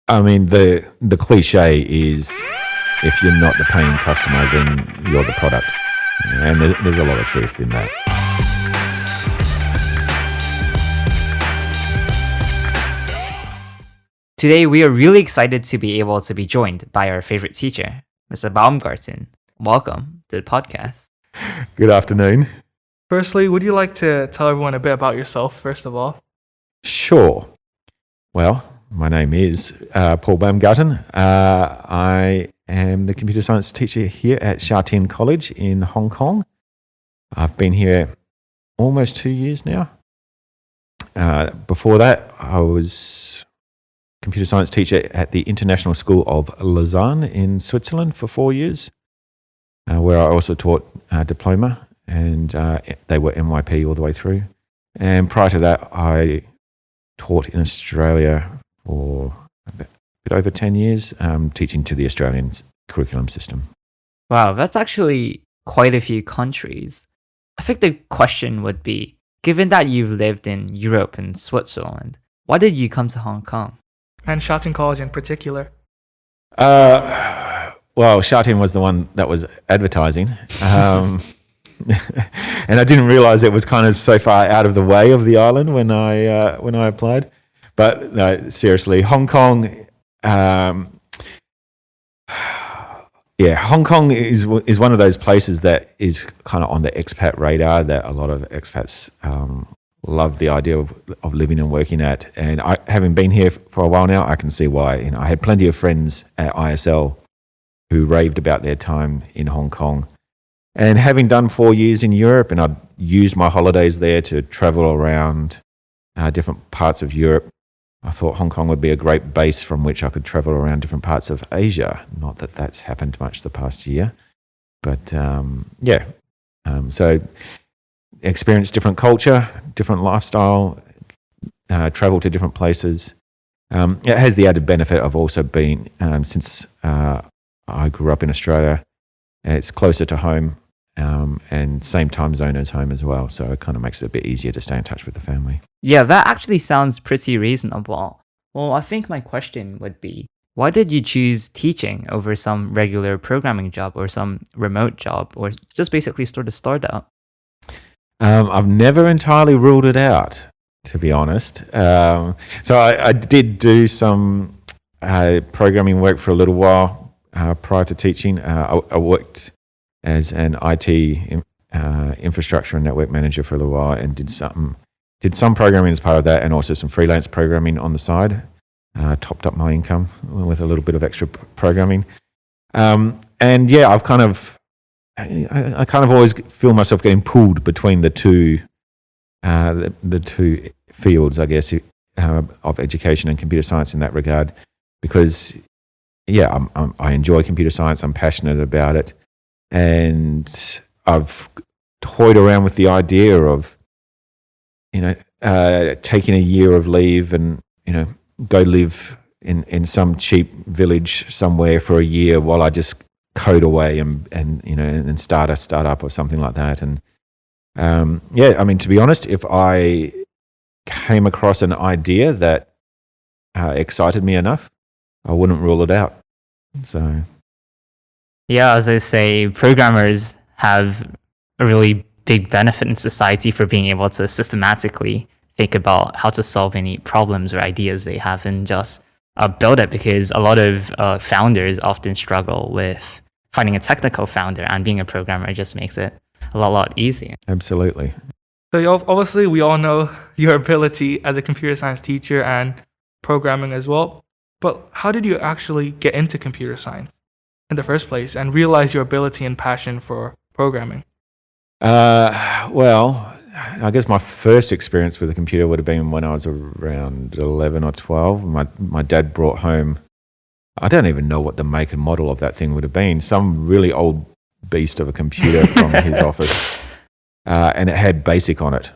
I mean, the cliche is if you're not the paying customer, then you're the product. And there's a lot of truth in that. Today, we are really excited to be able to be joined by our favorite teacher, Mr. Baumgarten. Welcome to the podcast. Good afternoon. Firstly, would you like to tell everyone a bit about yourself, first of all? Sure. Well, my name is Paul Baumgarten. I am the computer science teacher here at Sha Tin College in Hong Kong. I've been here almost 2 years now. Before that, I was computer science teacher at the International School of Lausanne in Switzerland for 4 years, where I also taught diploma, and they were NYP all the way through. And prior to that, I taught in Australia for a bit over 10 years, teaching to the Australian curriculum system. Wow, that's actually quite a few countries. I think the question would be, given that you've lived in Europe and Switzerland, why did you come to Hong Kong? And Sha Tin College in particular. Well, Sha Tin was the one that was advertising. And I didn't realize it was kind of so far out of the way of the island when I applied. But no, seriously, Hong Kong. Hong Kong is one of those places that is kind of on the expat radar that a lot of expats love the idea of living and working at. And I, having been here for a while now, I can see why. You know, I had plenty of friends at ISL who raved about their time in Hong Kong. And having done 4 years in Europe, and I'd used my holidays there to travel around different parts of Europe, I thought Hong Kong would be a great base from which I could travel around different parts of Asia. Not that that's happened much the past year, but so experience different culture, different lifestyle, travel to different places. It has the added benefit of also being, since I grew up in Australia, it's closer to home. And same time zone as home as well, so it kind of makes it a bit easier to stay in touch with the family. Yeah, that actually sounds pretty reasonable. Well, I think my question would be, why did you choose teaching over some regular programming job or some remote job, or just basically start a startup? I've never entirely ruled it out, to be honest. So I did do some programming work for a little while prior to teaching. I worked as an IT infrastructure and network manager for a little while, and did some programming as part of that, and also some freelance programming on the side. Topped up my income with a little bit of extra programming. And yeah, I kind of always feel myself getting pulled between the two fields, I guess, of education and computer science in that regard, because yeah, I enjoy computer science. I'm passionate about it. And I've toyed around with the idea of, taking a year of leave and, go live in some cheap village somewhere for a year while I just code away and start a startup or something like that. And to be honest, if I came across an idea that excited me enough, I wouldn't rule it out. So. Yeah, as I say, programmers have a really big benefit in society for being able to systematically think about how to solve any problems or ideas they have and just build it, because a lot of founders often struggle with finding a technical founder, and being a programmer just makes it a lot easier. Absolutely. So obviously we all know your ability as a computer science teacher and programming as well, but how did you actually get into computer science in the first place and realize your ability and passion for programming? Well, I guess my first experience with a computer would have been when I was around 11 or 12. My dad brought home, I don't even know what the make and model of that thing would have been, some really old beast of a computer from his office, and it had BASIC on it.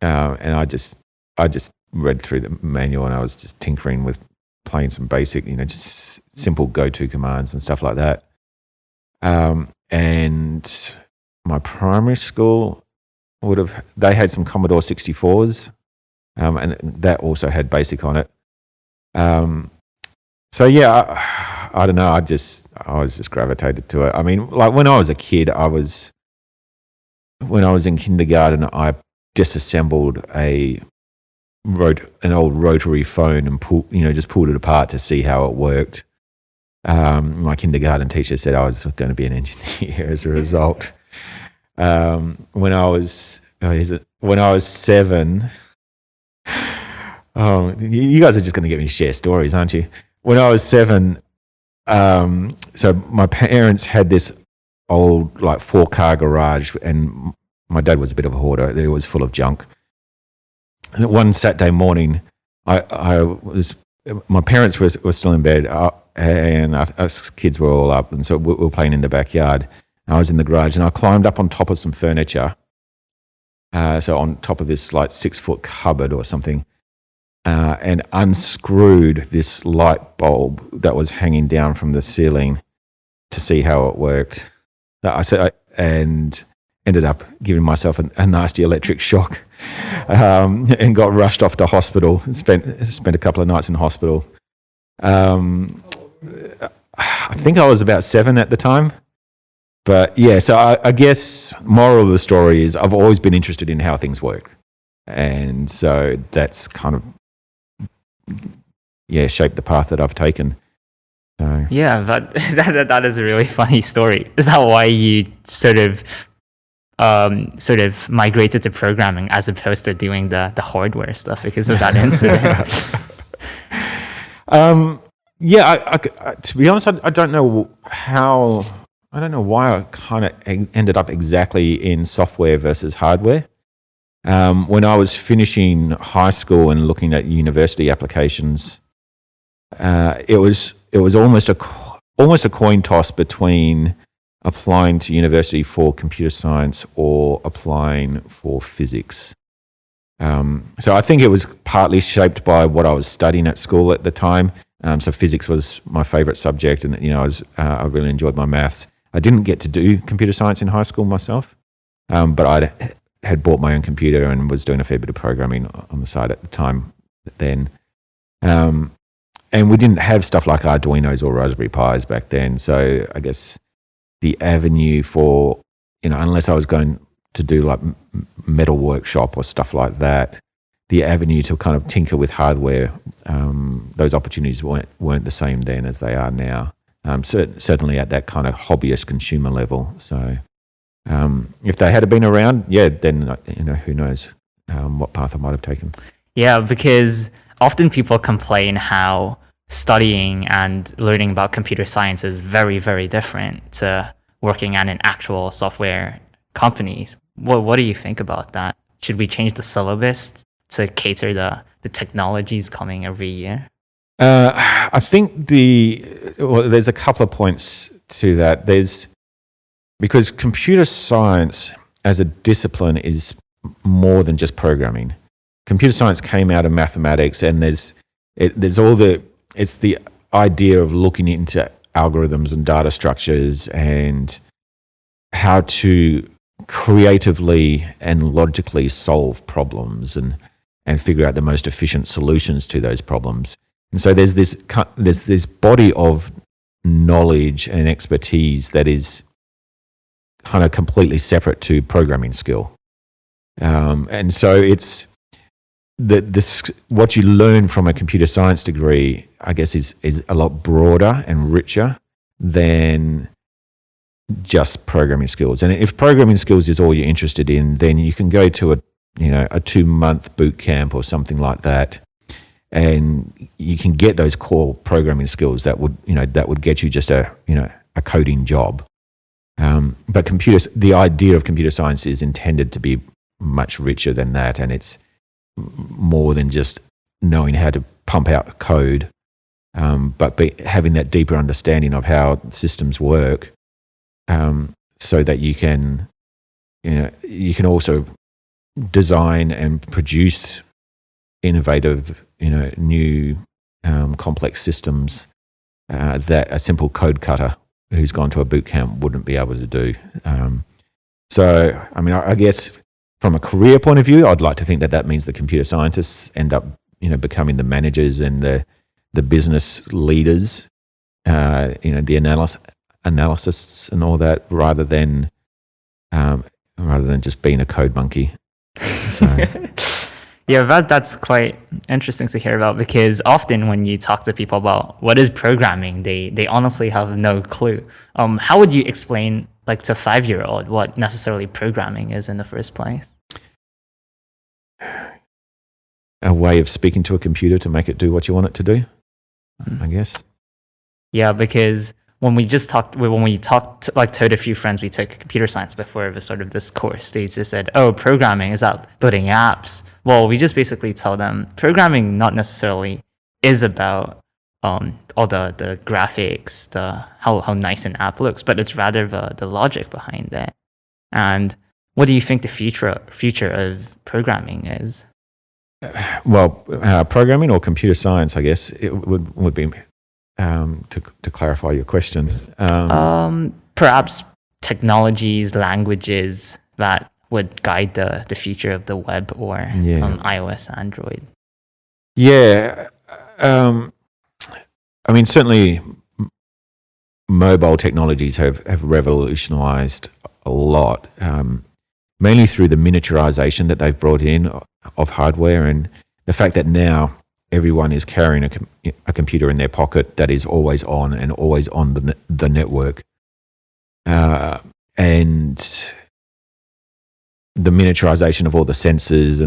And I just read through the manual, and I was just tinkering with playing some basic, just simple go-to commands and stuff like that. And my primary school they had some Commodore 64s, and that also had BASIC on it. So yeah, I don't know. I was just gravitated to it. I mean, like when I was a kid, when I was in kindergarten, I disassembled an old rotary phone and just pulled it apart to see how it worked. My kindergarten teacher said I was going to be an engineer as a result. When I was 7, you guys are just going to get me to share stories, aren't you? When I was 7, so my parents had this old like 4-car garage, and my dad was a bit of a hoarder. It was full of junk. And one Saturday morning, my parents were still in bed, and us kids were all up, and so we were playing in the backyard. I was in the garage, and I climbed up on top of some furniture, so on top of this like 6-foot cupboard or something, and unscrewed this light bulb that was hanging down from the ceiling to see how it worked. And ended up giving myself a nasty electric shock, and got rushed off to hospital. Spent a couple of nights in hospital. I think I was about 7 at the time. But yeah, so I guess moral of the story is I've always been interested in how things work. And so that's kind of, shaped the path that I've taken. So. Yeah, but that is a really funny story. Is that why you sort of migrated to programming as opposed to doing the hardware stuff because of that incident? To be honest, I don't know how. I don't know why I kind of ended up exactly in software versus hardware. When I was finishing high school and looking at university applications, it was almost a coin toss between applying to university for computer science or applying for physics. So I think it was partly shaped by what I was studying at school at the time. So physics was my favorite subject, and I really enjoyed my maths. I didn't get to do computer science in high school myself, but I had bought my own computer and was doing a fair bit of programming on the side at the time then. And we didn't have stuff like Arduinos or Raspberry Pis back then. So I guess the avenue for, unless I was going to do like metal workshop or stuff like that, the avenue to kind of tinker with hardware, those opportunities weren't the same then as they are now. Certainly at that kind of hobbyist consumer level. So if they had been around, then who knows what path I might have taken. Yeah, because often people complain how studying and learning about computer science is very, very different to working at an actual software company. What do you think about that? Should we change the syllabus to cater the technologies coming every year? I think there's a couple of points to that. Because computer science as a discipline is more than just programming. Computer science came out of mathematics, and it's the idea of looking into algorithms and data structures and how to creatively and logically solve problems and figure out the most efficient solutions to those problems. And so there's this body of knowledge and expertise that is kind of completely separate to programming skill. And so it's what you learn from a computer science degree, I guess, is a lot broader and richer than just programming skills. And if programming skills is all you're interested in, then you can go to a 2-month boot camp or something like that, and you can get those core programming skills that would get you just a coding job. But the idea of computer science is intended to be much richer than that, and it's more than just knowing how to pump out code, but having that deeper understanding of how systems work, so that you can also design and produce innovative, new complex systems that a simple code cutter who's gone to a boot camp wouldn't be able to do. So, I mean, I guess from a career point of view, I'd like to think that means the computer scientists end up, becoming the managers and the the business leaders, the analysts and all that, rather than just being a code monkey. So. Yeah, that's quite interesting to hear about, because often when you talk to people about what is programming, they honestly have no clue. How would you explain, like, to a 5-year-old what necessarily programming is in the first place? A way of speaking to a computer to make it do what you want it to do, I guess. Yeah, because when we talked, like, told a few friends we took computer science before the start of this course, they just said, "Oh, programming is about building apps." Well, we just basically tell them programming not necessarily is about all the graphics, how nice an app looks, but it's rather the logic behind it. And what do you think the future of programming is? Well, programming or computer science, I guess it would be, to clarify your question. Perhaps technologies, languages that would guide the future of the web, or iOS, Android. Yeah. I mean, certainly mobile technologies have revolutionized a lot, mainly through the miniaturization that they've brought in of hardware, and the fact that now everyone is carrying a computer in their pocket that is always on and always on the network. And the miniaturization of all the sensors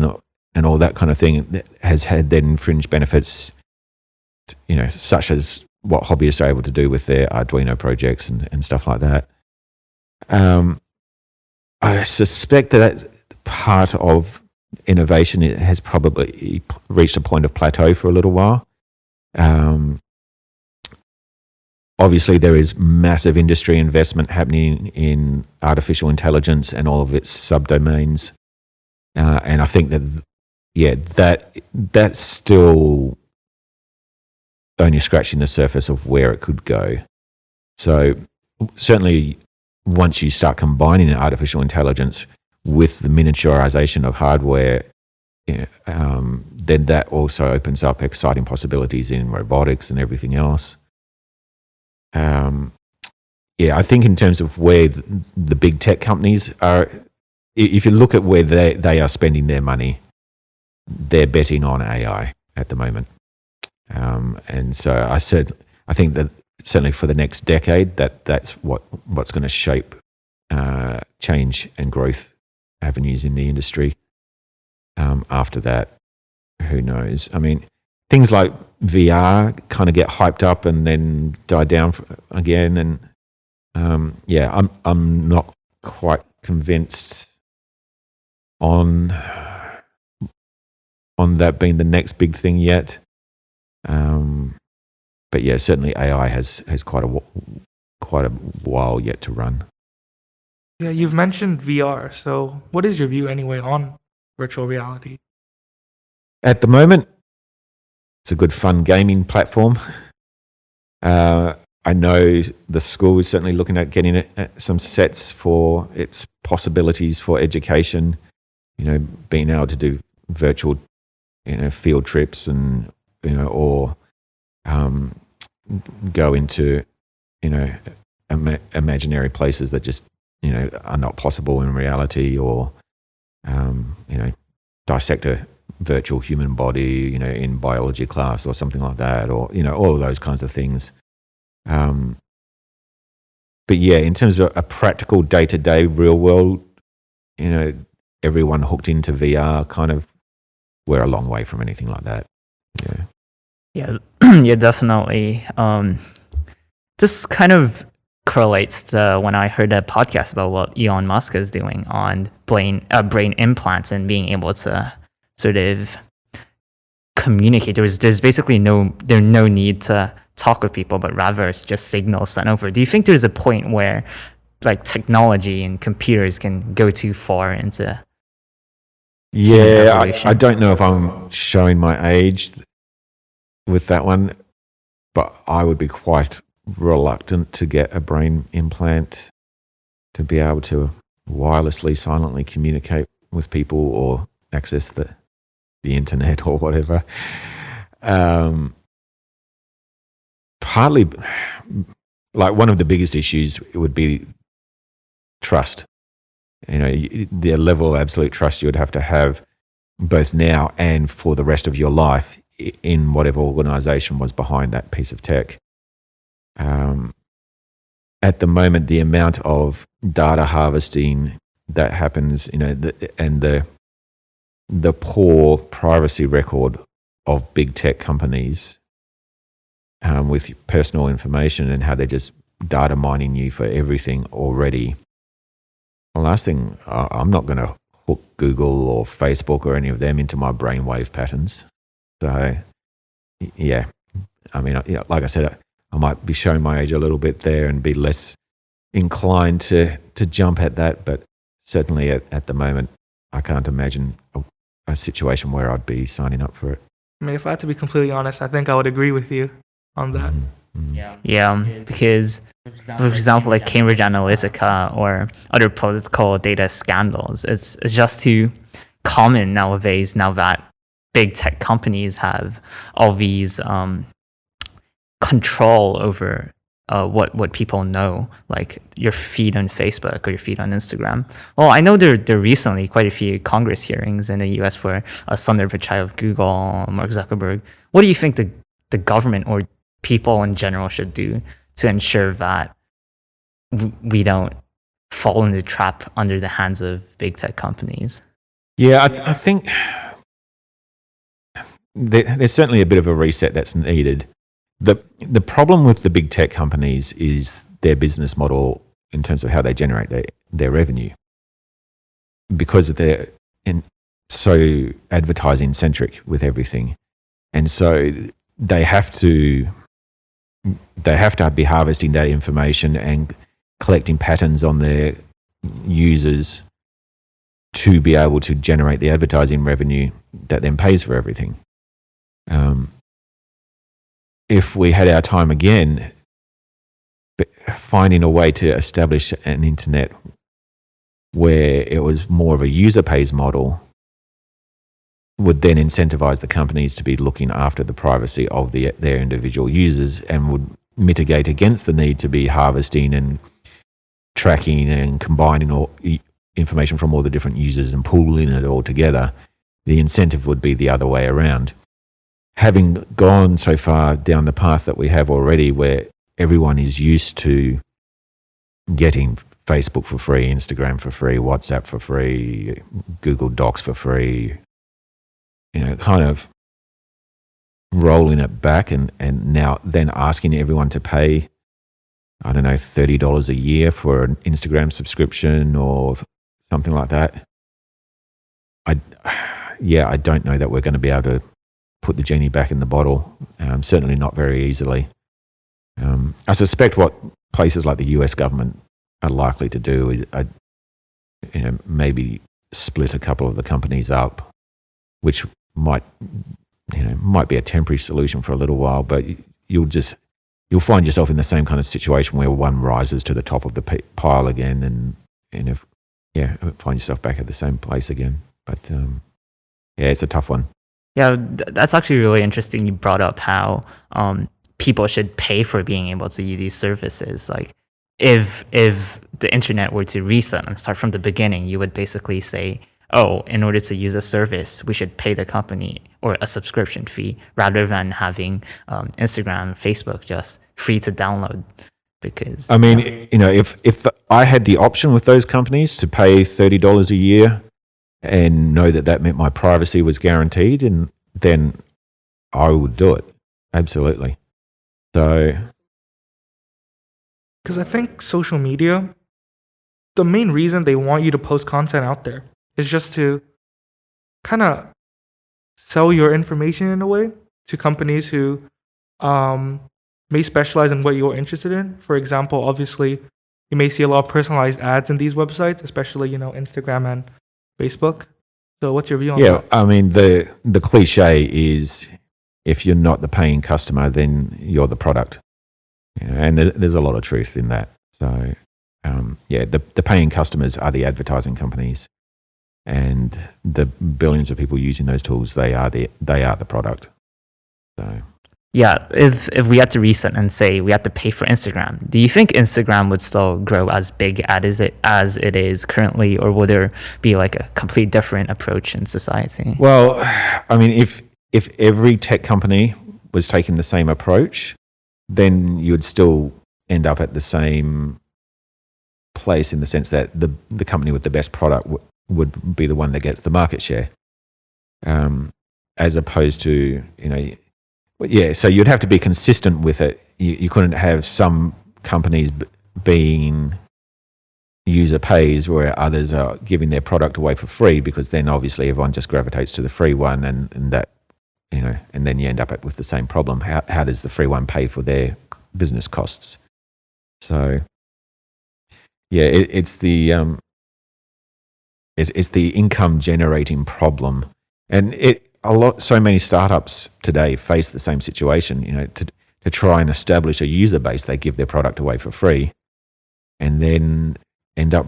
and all that kind of thing has had then fringe benefits, such as what hobbyists are able to do with their Arduino projects and stuff like that. I suspect that part of innovation has probably reached a point of plateau for a little while. Obviously, there is massive industry investment happening in artificial intelligence and all of its subdomains, and I think that's still only scratching the surface of where it could go. So certainly, once you start combining artificial intelligence with the miniaturization of hardware, then that also opens up exciting possibilities in robotics and everything else. I think in terms of where the big tech companies are, if you look at where they are spending their money, they're betting on AI at the moment. And so I think that certainly for the next decade, that's what's going to shape change and growth avenues in the industry. After that, who knows? I mean, things like VR kind of get hyped up and then die down again, and I'm not quite convinced on that being the next big thing yet. But yeah, certainly AI has quite a while yet to run. Yeah, you've mentioned VR. So what is your view anyway on virtual reality? At the moment, it's a good fun gaming platform. I know the school is certainly looking at getting some sets for its possibilities for education, being able to do virtual, field trips and, or go into, imaginary places that just, are not possible in reality, or, dissect a virtual human body, in biology class or something like that, or, all of those kinds of things. But yeah, in terms of a practical day-to-day real world, everyone hooked into VR, kind of, we're a long way from anything like that. Yeah, yeah, definitely. This kind of correlates to when I heard a podcast about what Elon Musk is doing on brain implants and being able to sort of communicate. There's basically no need to talk with people, but rather it's just signals sent over. Do you think there's a point where, like, technology and computers can go too far into I don't know if I'm showing my age with that one, but I would be quite reluctant to get a brain implant to be able to wirelessly, silently communicate with people or access the internet or whatever. partly, like one of the biggest issues would be trust. The level of absolute trust you would have to have both now and for the rest of your life in whatever organization was behind that piece of tech. At the moment, the amount of data harvesting that happens, and the poor privacy record of big tech companies with personal information and how they're just data mining you for everything already. The last thing, I'm not going to hook Google or Facebook or any of them into my brainwave patterns. So, yeah, I mean, like I said, I might be showing my age a little bit there and be less inclined to jump at that, but certainly at the moment, I can't imagine a situation where I'd be signing up for it. I mean, if I had to be completely honest, I think I would agree with you on that. Yeah, because, for example, like Cambridge Analytica or other political data scandals, it's just too common nowadays now that big tech companies have all these control over what people know, like your feed on Facebook or your feed on Instagram. Well, I know there recently quite a few Congress hearings in the U.S. for Sundar Pichai of Google, Mark Zuckerberg. What do you think the government or people in general should do to ensure that we don't fall in the trap under the hands of big tech companies? Yeah, I think there's certainly a bit of a reset that's needed. The problem with the big tech companies is their business model in terms of how they generate their revenue, because they're so advertising centric with everything, and so they have to be harvesting that information and collecting patterns on their users to be able to generate the advertising revenue that then pays for everything. If we had our time again, finding a way to establish an internet where it was more of a user pays model would then incentivize the companies to be looking after the privacy of their individual users, and would mitigate against the need to be harvesting and tracking and combining all information from all the different users and pooling it all together. The incentive would be the other way around. Having gone so far down the path that we have already, where everyone is used to getting Facebook for free, Instagram for free, WhatsApp for free, Google Docs for free, kind of rolling it back and now then asking everyone to pay, I don't know, $30 a year for an Instagram subscription or something like that. I don't know that we're going to be able to put the genie back in the bottle, certainly not very easily. I suspect what places like the US government are likely to do is maybe split a couple of the companies up, which might be a temporary solution for a little while, but you'll find yourself in the same kind of situation where one rises to the top of the pile again, and find yourself back at the same place again. But it's a tough one. Yeah, that's actually really interesting. You brought up how people should pay for being able to use these services. Like, if the internet were to reset and start from the beginning, you would basically say, oh, in order to use a service, we should pay the company or a subscription fee, rather than having Instagram, Facebook just free to download. Because I mean, if I had the option with those companies to pay $30 a year and know that meant my privacy was guaranteed, and then I would do it. Absolutely. So, because I think social media, the main reason they want you to post content out there is just to kind of sell your information in a way to companies who may specialize in what you're interested in. For example, obviously, you may see a lot of personalized ads in these websites, especially, Instagram and Facebook. So what's your view on that? Yeah, I mean, the cliche is, if you're not the paying customer, then you're the product. And there's a lot of truth in that. So, the paying customers are the advertising companies, and the billions of people using those tools, they are the product. So, Yeah, if we had to reset and say we had to pay for Instagram, do you think Instagram would still grow as big as it is currently, or would there be like a complete different approach in society? Well, I mean, if every tech company was taking the same approach, then you'd still end up at the same place in the sense that the company with the best product would be the one that gets the market share, as opposed to, yeah. So you'd have to be consistent with it. You couldn't have some companies being user pays where others are giving their product away for free, because then obviously everyone just gravitates to the free one, and that, and then you end up with the same problem. How does the free one pay for their business costs? So yeah, it's the income generating problem, and so many startups today face the same situation. To try and establish a user base, they give their product away for free, and then end up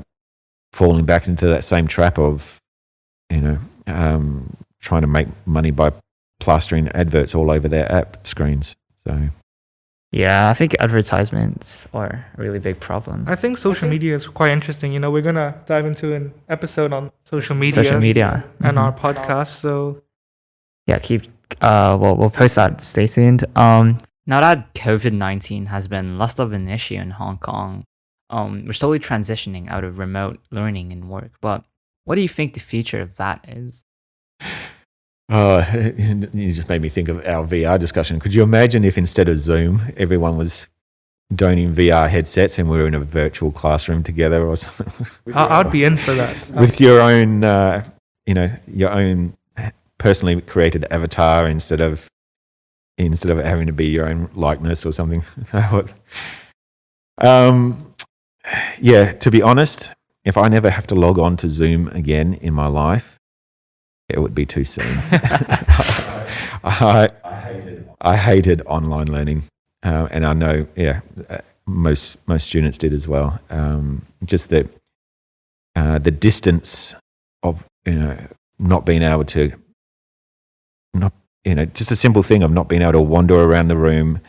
falling back into that same trap of, trying to make money by plastering adverts all over their app screens. So Yeah, I think advertisements are a really big problem. I think social media is quite interesting. We're gonna dive into an episode on social media. Social media. And our podcast. So Yeah, we'll post that. Stay tuned. Now that COVID-19 has been less of an issue in Hong Kong, we're slowly transitioning out of remote learning and work. But what do you think the future of that is? You just made me think of our VR discussion. Could you imagine if instead of Zoom, everyone was donning VR headsets and we were in a virtual classroom together or something? I'd be in for that. With your own, your own personally created avatar instead of having to be your own likeness or something. Yeah, to be honest, if I never have to log on to Zoom again in my life, it would be too soon. I hated online learning, and I know, most students did as well. Just that the distance of not being able to, just a simple thing of not being able to wander around the room,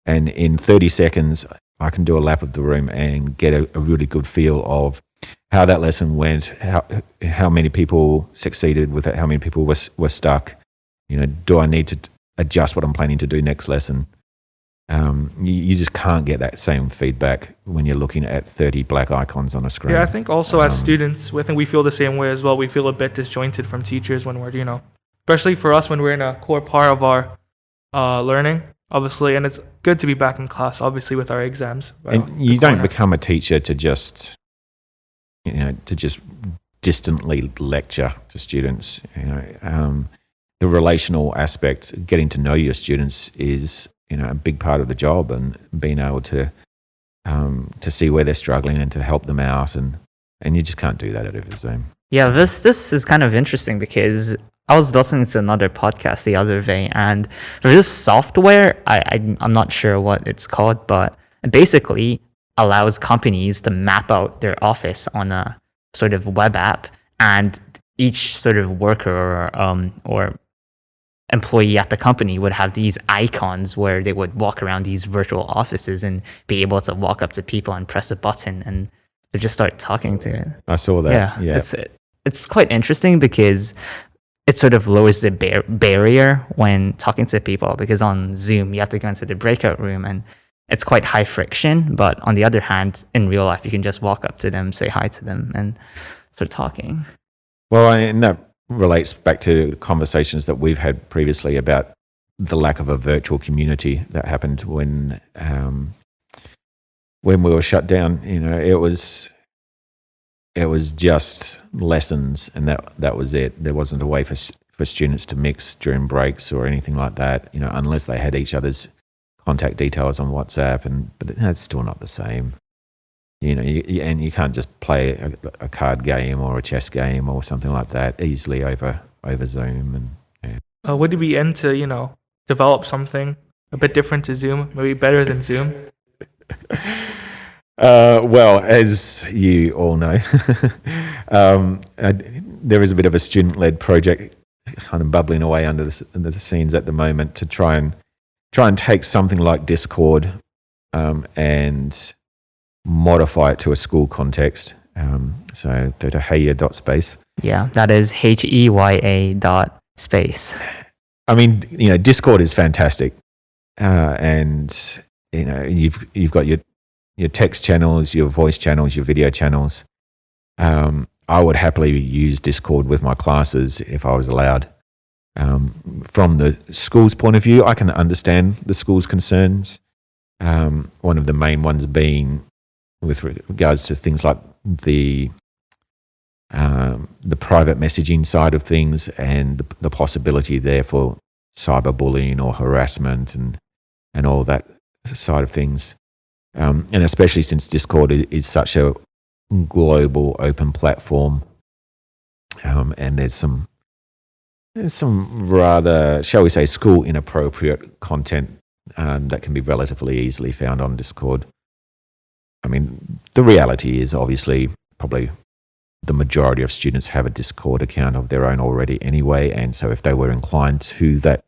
and in 30 seconds I can do a lap of the room and get a really good feel of how that lesson went, how many people succeeded with it, how many people were stuck. Do I need to adjust what I'm planning to do next lesson? You just can't get that same feedback when you're looking at 30 black icons on a screen. Yeah, I think also as students, I think we feel the same way as well. We feel a bit disjointed from teachers when we're, especially for us when we're in a core part of our learning, obviously. And it's good to be back in class, obviously, with our exams. And you don't become a teacher to just distantly lecture to students. The relational aspect, getting to know your students, is a big part of the job, and being able to see where they're struggling and to help them out, and you just can't do that over Zoom. Yeah, this is kind of interesting because I was listening to another podcast the other day, and there's this software, I'm not sure what it's called, but it basically allows companies to map out their office on a sort of web app, and each sort of worker or employee at the company would have these icons where they would walk around these virtual offices and be able to walk up to people and press a button and they just start talking to it. I saw that. Yeah. It's quite interesting because it sort of lowers the barrier when talking to people, because on Zoom you have to go into the breakout room and it's quite high friction. But on the other hand, in real life, you can just walk up to them, say hi to them, and start talking. Well, and that relates back to conversations that we've had previously about the lack of a virtual community that happened when we were shut down. It was just lessons, and that was it. There wasn't a way for students to mix during breaks or anything like that, unless they had each other's contact details on WhatsApp, but that's still not the same. And you can't just play a card game or a chess game or something like that easily over Zoom. And would you be into, develop something a bit different to Zoom, maybe better than Zoom? Well, as you all know, there is a bit of a student-led project kind of bubbling away under the scenes at the moment to try and try and take something like Discord and modify it to a school context. So go to heya.space. Yeah, that is HEYA.space. I mean, Discord is fantastic, and you've got your text channels, your voice channels, your video channels. I would happily use Discord with my classes if I was allowed. From the school's point of view, I can understand the school's concerns. One of the main ones being with regards to things like the private messaging side of things and the possibility there for cyberbullying or harassment and all that side of things. And especially since Discord is such a global open platform, and there's some rather, shall we say, school inappropriate content that can be relatively easily found on Discord. I mean, the reality is obviously probably the majority of students have a Discord account of their own already anyway, and so if they were inclined to that,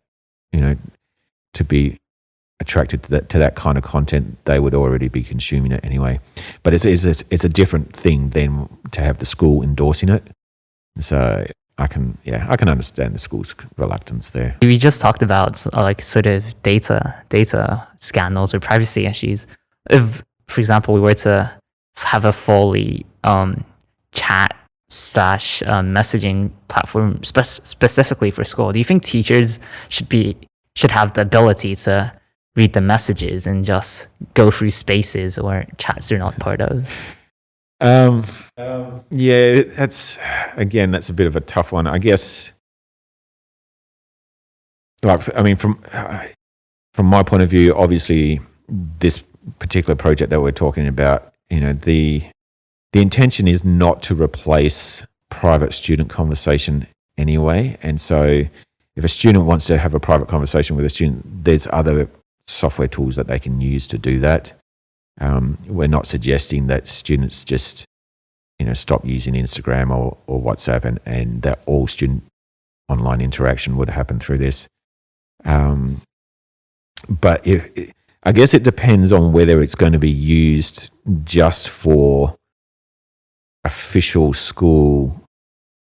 to be attracted to that kind of content, they would already be consuming it anyway. But it's a different thing than to have the school endorsing it. So I can understand the school's reluctance there. We just talked about sort of data scandals or privacy issues. If, for example, we were to have a fully chat / messaging platform specifically for school, do you think teachers should have the ability to read the messages and just go through spaces or chats they're not part of? Yeah, that's a bit of a tough one, I guess. Like, I mean, from my point of view, obviously, this particular project that we're talking about, the intention is not to replace private student conversation anyway. And so, if a student wants to have a private conversation with a student, there's other software tools that they can use to do that. We're not suggesting that students just, stop using Instagram or WhatsApp and that all student online interaction would happen through this. But I guess it depends on whether it's going to be used just for official school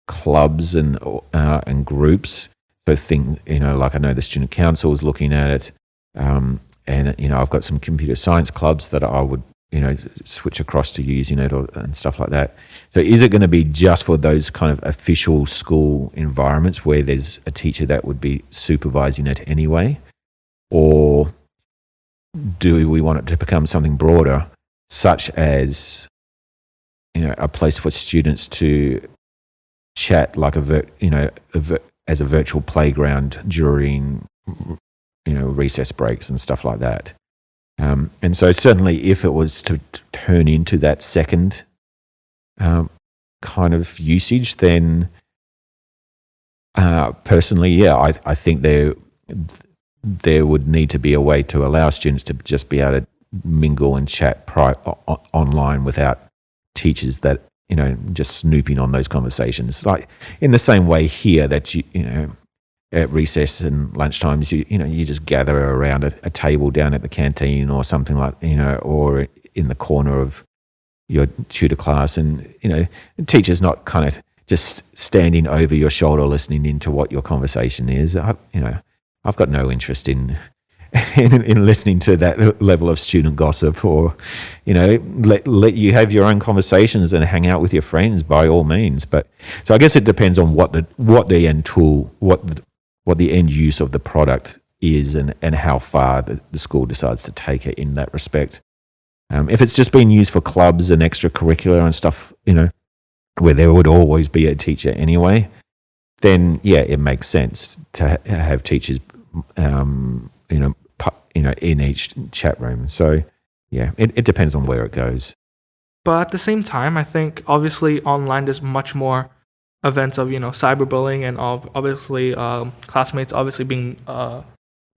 clubs and groups. So like I know the student council is looking at it. And I've got some computer science clubs that I would switch across to using it and stuff like that. So is it going to be just for those kind of official school environments where there's a teacher that would be supervising it anyway, or do we want it to become something broader, such as a place for students to chat like as a virtual playground during recess breaks and stuff like that. And so certainly if it was to turn into that second kind of usage, then personally, I think there would need to be a way to allow students to just be able to mingle and chat online without teachers that, just snooping on those conversations. Like in the same way here that at recess and lunchtimes, you just gather around a table down at the canteen or something like, or in the corner of your tutor class, and the teacher's not kind of just standing over your shoulder listening into what your conversation is. I've got no interest in listening to that level of student gossip, or let you have your own conversations and hang out with your friends by all means. But so I guess it depends on what the end tool, what the end use of the product is, and how far the school decides to take it in that respect. If it's just being used for clubs and extracurricular and stuff, where there would always be a teacher anyway, then it makes sense to have teachers, in each chat room. So it depends on where it goes. But at the same time, I think obviously online there's much more events of cyberbullying and obviously classmates obviously being a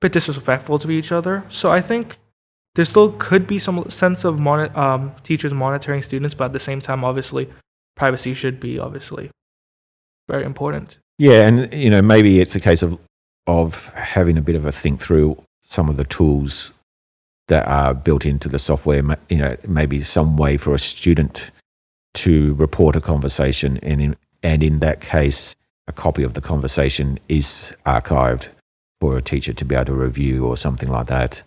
bit disrespectful to each other. So I think there still could be some sense of teachers monitoring students, but at the same time, obviously, privacy should be obviously very important. Yeah, and maybe it's a case of having a bit of a think through some of the tools that are built into the software, maybe some way for a student to report a conversation, and in that case, a copy of the conversation is archived for a teacher to be able to review or something like that.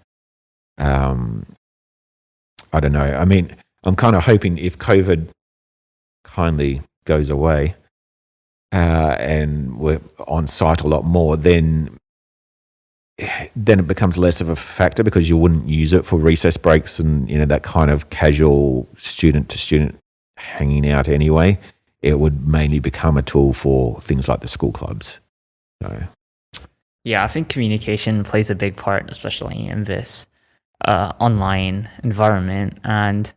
I don't know. I mean, I'm kind of hoping if COVID kindly goes away and we're on site a lot more, then it becomes less of a factor, because you wouldn't use it for recess breaks and that kind of casual student to student hanging out anyway. It would mainly become a tool for things like the school clubs. So. Yeah, I think communication plays a big part, especially in this online environment. And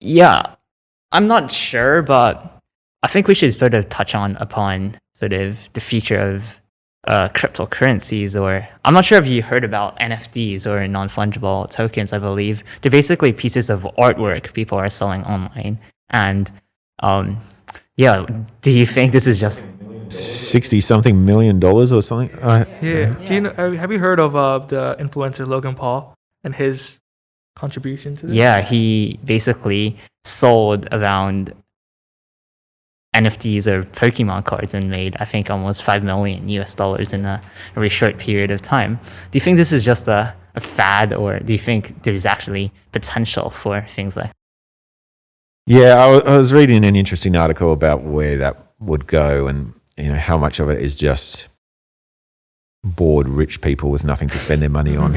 yeah, I'm not sure, but I think we should sort of touch upon sort of the future of cryptocurrencies, or I'm not sure if you heard about NFTs, or non-fungible tokens. I believe they're basically pieces of artwork people are selling online. And yeah, do you think this is just $60-something million or something? Yeah. Do you know, have you heard of the influencer Logan Paul and his contribution to this? Yeah, he basically sold around NFTs or Pokemon cards and made, I think, almost $5 million in a very short period of time. Do you think this is just a fad, or do you think there's actually potential for things like that? Yeah, I was reading an interesting article about where that would go, and how much of it is just bored rich people with nothing to spend their money on.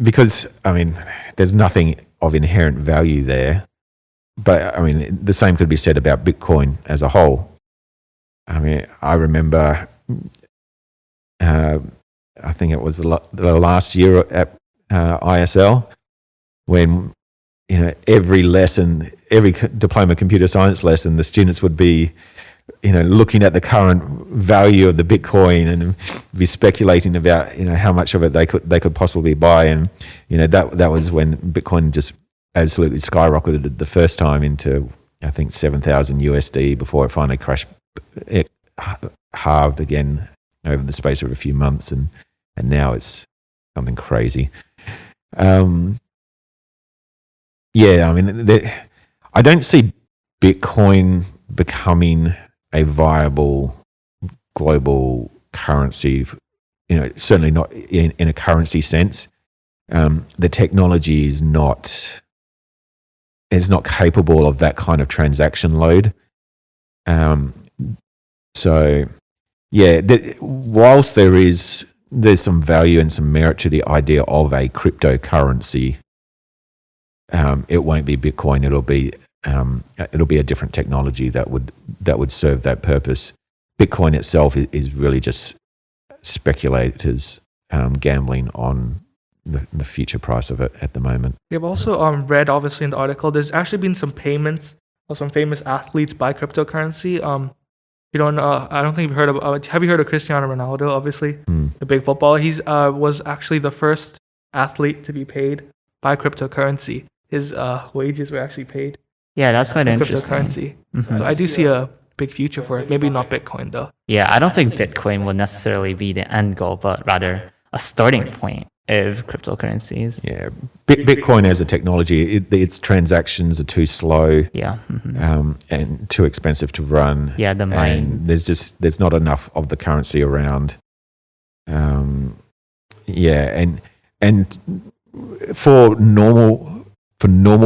Because, I mean, there's nothing of inherent value there. But, I mean, the same could be said about Bitcoin as a whole. I mean, I remember, I think it was the last year at ISL, when, every lesson, every diploma computer science lesson, the students would be, looking at the current value of the Bitcoin and be speculating about, how much of it they could possibly buy. And, that was when Bitcoin just absolutely skyrocketed the first time into, I think, 7,000 USD before it finally crashed. It halved again over the space of a few months, and now it's something crazy. Yeah, I mean, I don't see Bitcoin becoming a viable global currency, certainly not in a currency sense. The technology is not capable of that kind of transaction load. So, yeah, whilst there's some value and some merit to the idea of a cryptocurrency, it won't be Bitcoin. It'll be a different technology that would serve that purpose. Bitcoin itself is really just speculators gambling on the future price of it at the moment. We've also read, obviously, in the article, there's actually been some payments of some famous athletes by cryptocurrency. You don't know, I don't think you've heard of. Have you heard of Cristiano Ronaldo? Obviously, the big footballer. He's was actually the first athlete to be paid by cryptocurrency. His wages were actually paid. Yeah, that's quite interesting. Cryptocurrency. So I do see a big future for it. Maybe not Bitcoin though. Yeah, I don't think Bitcoin will necessarily be the end goal, but rather a starting point of cryptocurrencies. Yeah, Bitcoin as a technology, its transactions are too slow. Yeah, and too expensive to run. Yeah, the mine. And there's not enough of the currency around. Yeah, and for normal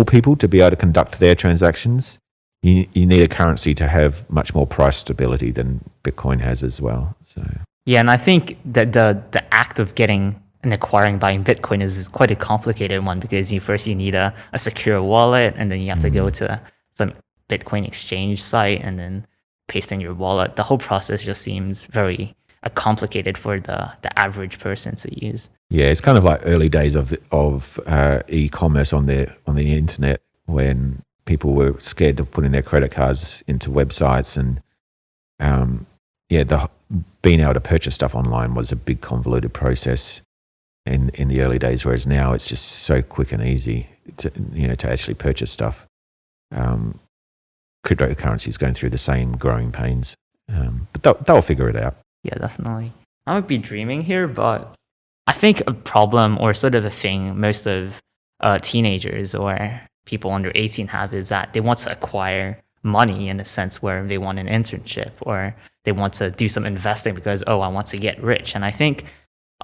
people to be able to conduct their transactions, you need a currency to have much more price stability than Bitcoin has as well. So yeah, and I think that the act of getting and acquiring buying Bitcoin is quite a complicated one, because you need a secure wallet, and then you have to go to some Bitcoin exchange site and then paste in your wallet. The whole process just seems very complicated for the average person to use. Yeah, it's kind of like early days of e-commerce on the internet, when people were scared of putting their credit cards into websites, and being able to purchase stuff online was a big convoluted process in the early days, whereas now it's just so quick and easy to actually purchase stuff. Cryptocurrency is going through the same growing pains, but they'll figure it out. Yeah, definitely. I might be dreaming here, but I think a problem or sort of a thing most of teenagers or people under 18 have is that they want to acquire money in a sense where they want an internship or they want to do some investing because, oh, I want to get rich. And I think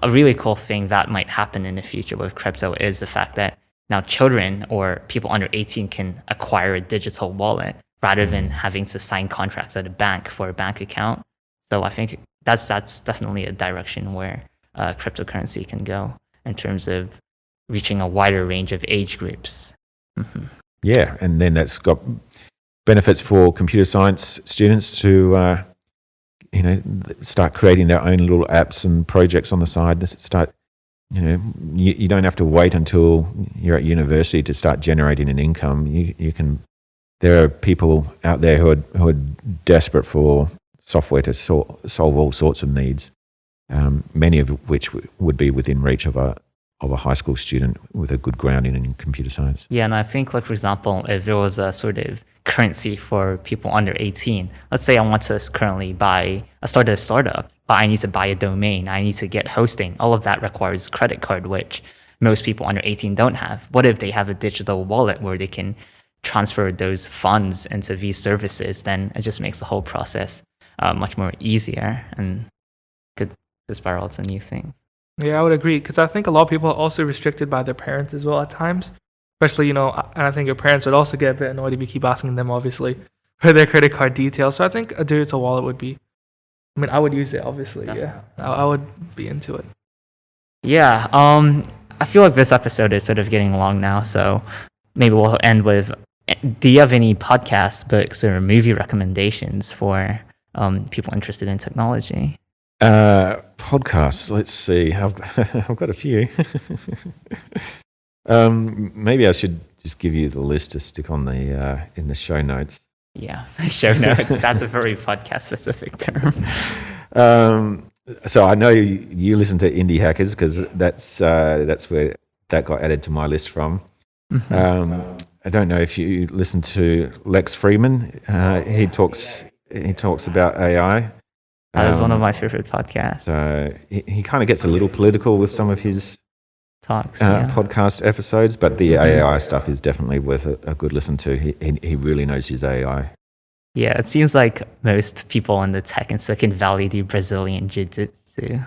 a really cool thing that might happen in the future with crypto is the fact that now children or people under 18 can acquire a digital wallet rather than having to sign contracts at a bank for a bank account. So I think that's definitely a direction where cryptocurrency can go in terms of reaching a wider range of age groups. Mm-hmm. Yeah, and then that's got benefits for computer science students to start creating their own little apps and projects on the side. Start, you don't have to wait until you're at university to start generating an income. You can. There are people out there who are desperate for software to solve all sorts of needs, many of which would be within reach of a high school student with a good grounding in computer science. Yeah, and I think, like, for example, if there was a sort of currency for people under 18, let's say I want to currently start a startup, but I need to buy a domain, I need to get hosting. All of that requires a credit card, which most people under 18 don't have. What if they have a digital wallet where they can transfer those funds into these services? Then it just makes the whole process much more easier and could spiral to new things. Yeah, I would agree, because I think a lot of people are also restricted by their parents as well at times. Especially, and I think your parents would also get a bit annoyed if you keep asking them, obviously, for their credit card details. So I think a digital wallet would be, I would use it, obviously. Definitely. Yeah, I would be into it. Yeah, I feel like this episode is sort of getting long now, so maybe we'll end with, do you have any podcasts, books, or movie recommendations for people interested in technology? Podcasts. Let's see. I've got a few. Maybe I should just give you the list to stick on the in the show notes. Yeah, show notes. That's a very podcast specific term. So I know you listen to Indie Hackers because that's where that got added to my list from. Mm-hmm. I don't know if you listen to Lex Friedman. He talks about AI. That is one of my favorite podcasts. So he kind of gets a little political with some of his talks, podcast episodes, but the AI stuff is definitely worth a good listen to. He really knows his AI. Yeah, it seems like most people in the tech in Silicon Valley do Brazilian jiu-jitsu.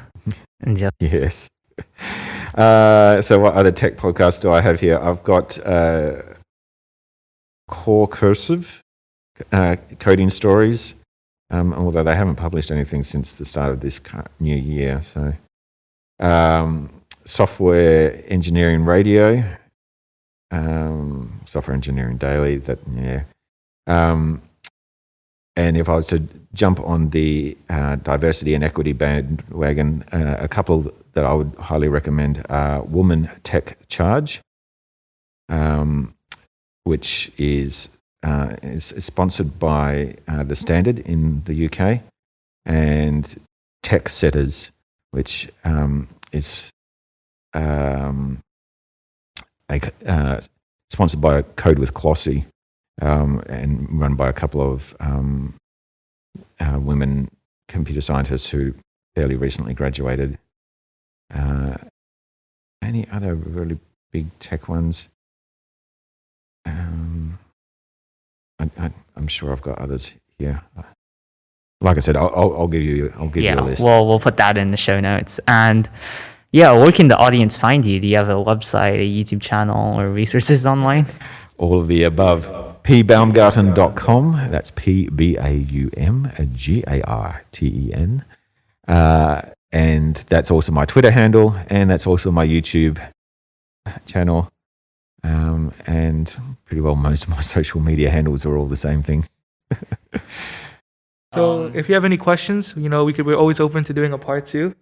Yes. So what other tech podcasts do I have here? I've got Core Cursive, Coding Stories, although they haven't published anything since the start of this new year. So Software Engineering Radio, Software Engineering Daily, and if I was to jump on the diversity and equity bandwagon, a couple that I would highly recommend are Woman Tech Charge, which is sponsored by The Standard in the UK, and Tech Setters, which is sponsored by Code with Clossy, and run by a couple of women computer scientists who fairly recently graduated. Any other really big tech ones? I'm sure I've got others here. Like I said, I'll give you a list. Well, we'll put that in the show notes. And yeah, where can the audience find you? Do you have a website, a YouTube channel, or resources online? All of the above. pbaumgarten.com. That's PBAUMGARTEN. And that's also my Twitter handle, and that's also my YouTube channel. And pretty well most of my social media handles are all the same thing. So if you have any questions, we're always open to doing a part 2.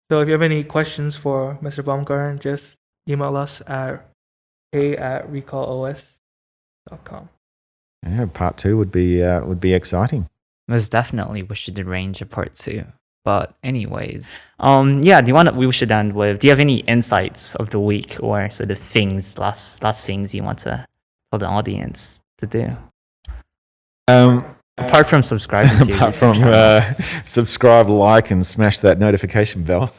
So if you have any questions for Mr. Baumgarten, just email us at recallos.com. Yeah, part 2 would be exciting. Most definitely, we should arrange a part 2. But anyways, we should end with, do you have any insights of the week or sort of things, last things you want to tell the audience to do? Apart apart from subscribing to apart YouTube from channel. subscribe, like, and smash that notification bell.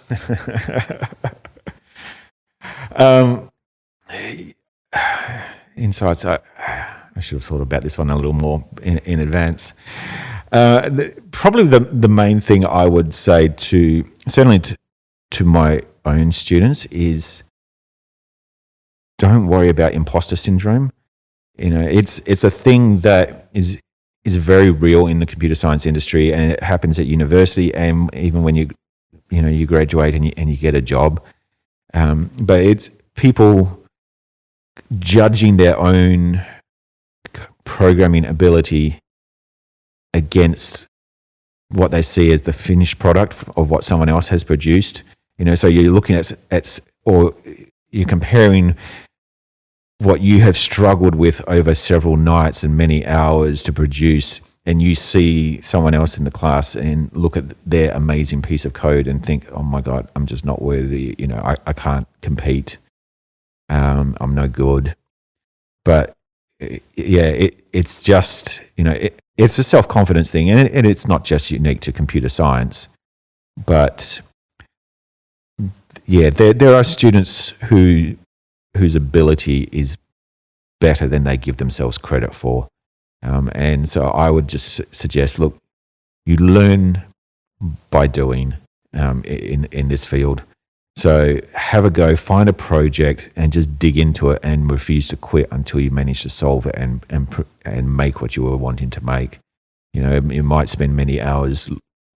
Insights. I should have thought about this one a little more in advance. Probably the main thing I would say certainly to my own students is don't worry about imposter syndrome. It's a thing that is very real in the computer science industry, and it happens at university and even when you graduate and you get a job. But it's people judging their own programming ability against what they see as the finished product of what someone else has produced. So you're looking at or you're comparing what you have struggled with over several nights and many hours to produce, and you see someone else in the class and look at their amazing piece of code and think, oh my God, I'm just not worthy. I can't compete. I'm no good. But it's just, it's a self-confidence thing, and it's not just unique to computer science. But yeah, there are students whose ability is better than they give themselves credit for. And so I would just suggest, look, you learn by doing in this field. So have a go, find a project and just dig into it and refuse to quit until you manage to solve it and make what you were wanting to make. You might spend many hours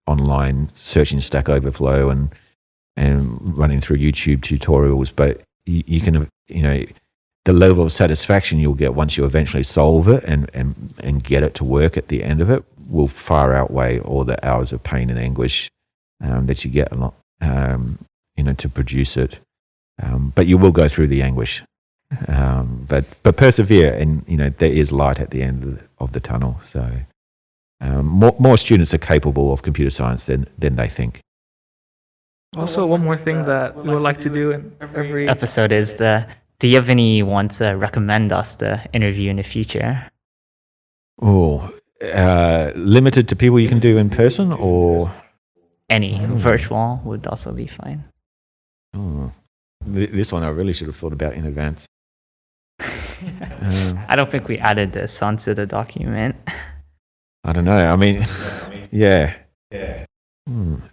online searching Stack Overflow and running through YouTube tutorials, but you can, the level of satisfaction you'll get once you eventually solve it and get it to work at the end of it will far outweigh all the hours of pain and anguish that you get to produce it. But you will go through the anguish. But persevere, and there is light at the end of the tunnel. So more students are capable of computer science than they think. Also, one more thing that we would like to do in every Episode is do you have anyone to recommend us to interview in the future? Oh, limited to people you can do in person, or Any virtual would also be fine. This one I really should have thought about in advance. I don't think we added this onto the document. I don't know. I mean, yeah.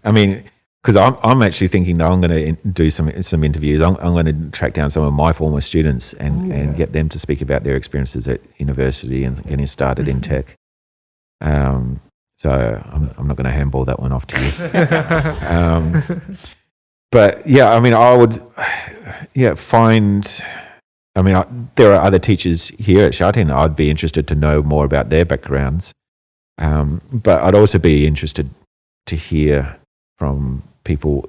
I mean, because I'm actually thinking that I'm going to do some interviews. I'm going to track down some of my former students and get them to speak about their experiences at university and getting started in tech. So I'm not going to handball that one off to you. But yeah, I mean, I would find. I mean, there are other teachers here at Shatin. I'd be interested to know more about their backgrounds. But I'd also be interested to hear from people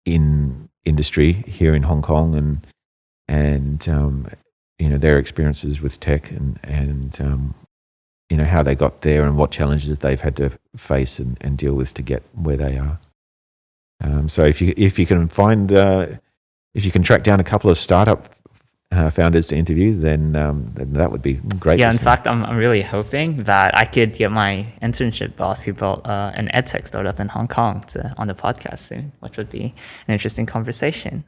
in industry here in Hong Kong and their experiences with tech and how they got there and what challenges they've had to face and deal with to get where they are. So if you can find if you can track down a couple of startup founders to interview, then that would be great. Yeah, in fact, I'm really hoping that I could get my internship boss who built an edtech startup in Hong Kong on the podcast soon, which would be an interesting conversation.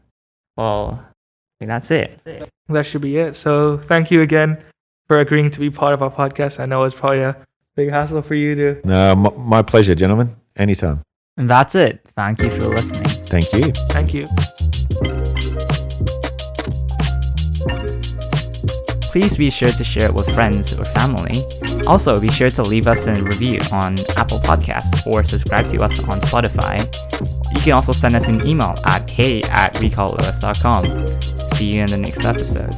Well, I think that's it. That should be it. So thank you again for agreeing to be part of our podcast. I know it's probably a big hassle for you to. No, my pleasure, gentlemen. Anytime. And that's it. Thank you for listening. Thank you. Thank you. Please be sure to share it with friends or family. Also, be sure to leave us a review on Apple Podcasts or subscribe to us on Spotify. You can also send us an email at hey@recallos.com. See you in the next episode.